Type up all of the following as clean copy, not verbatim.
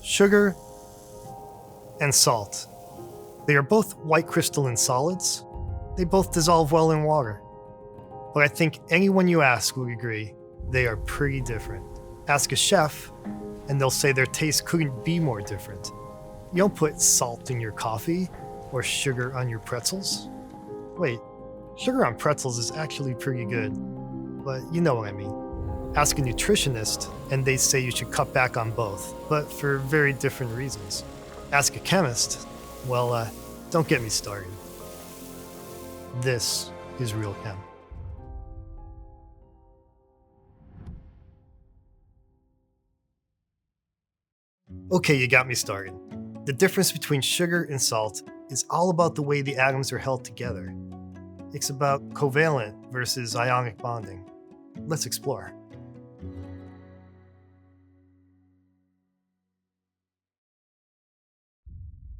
Sugar and salt. They are both white crystalline solids. They both dissolve well in water. But I think anyone you ask will agree they are pretty different. Ask a chef, and they'll say their taste couldn't be more different. You don't put salt in your coffee or sugar on your pretzels. Wait, sugar on pretzels is actually pretty good, but you know what I mean. Ask a nutritionist, and they say you should cut back on both, but for very different reasons. Ask a chemist, well, don't get me started. This is Real Chem. Okay, you got me started. The difference between sugar and salt is all about the way the atoms are held together. It's about covalent versus ionic bonding. Let's explore.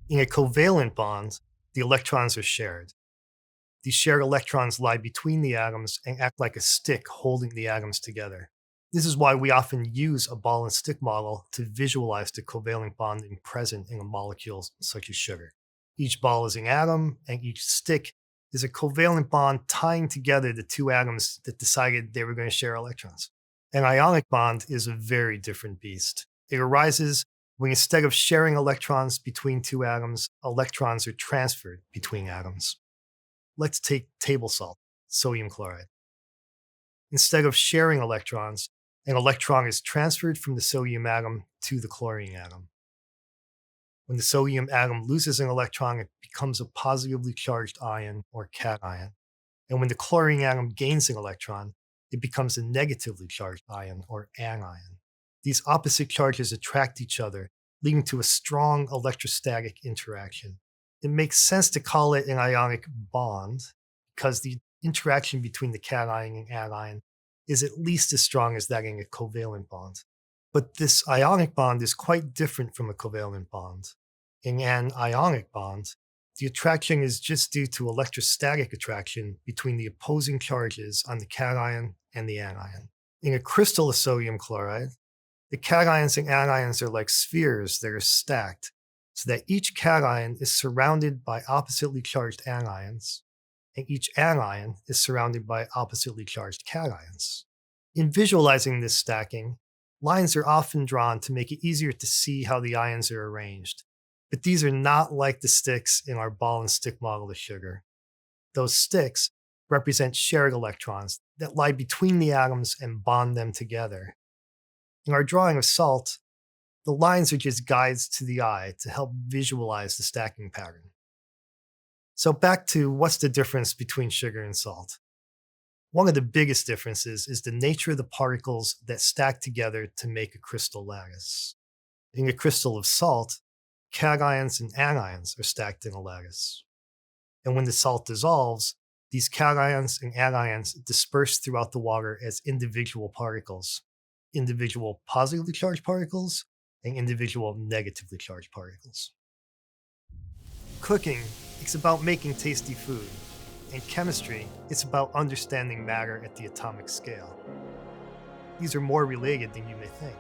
In a covalent bond, the electrons are shared. These shared electrons lie between the atoms and act like a stick holding the atoms together. This is why we often use a ball and stick model to visualize the covalent bonding present in a molecule such as sugar. Each ball is an atom, and each stick is a covalent bond tying together the two atoms that decided they were going to share electrons. An ionic bond is a very different beast. It arises when instead of sharing electrons between two atoms, electrons are transferred between atoms. Let's take table salt, sodium chloride. Instead of sharing electrons, an electron is transferred from the sodium atom to the chlorine atom. When the sodium atom loses an electron, it becomes a positively charged ion or cation. And when the chlorine atom gains an electron, it becomes a negatively charged ion or anion. These opposite charges attract each other, leading to a strong electrostatic interaction. It makes sense to call it an ionic bond because the interaction between the cation and anion is at least as strong as that in a covalent bond. But this ionic bond is quite different from a covalent bond. In an ionic bond, the attraction is just due to electrostatic attraction between the opposing charges on the cation and the anion. In a crystal of sodium chloride, the cations and anions are like spheres that are stacked, so that each cation is surrounded by oppositely charged anions, and each anion is surrounded by oppositely charged cations. In visualizing this stacking, lines are often drawn to make it easier to see how the ions are arranged, but these are not like the sticks in our ball and stick model of sugar. Those sticks represent shared electrons that lie between the atoms and bond them together. In our drawing of salt, the lines are just guides to the eye to help visualize the stacking pattern. So back to what's the difference between sugar and salt. One of the biggest differences is the nature of the particles that stack together to make a crystal lattice. In a crystal of salt, cations and anions are stacked in a lattice. And when the salt dissolves, these cations and anions disperse throughout the water as individual particles, individual positively charged particles and individual negatively charged particles. Cooking, it's about making tasty food. In chemistry, it's about understanding matter at the atomic scale. These are more related than you may think.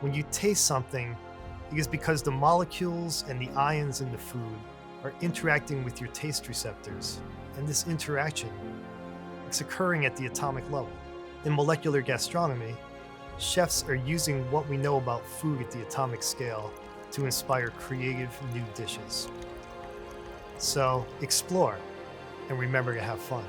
When you taste something, it is because the molecules and the ions in the food are interacting with your taste receptors, and this interaction is occurring at the atomic level. In molecular gastronomy, chefs are using what we know about food at the atomic scale to inspire creative new dishes. So explore and remember to have fun.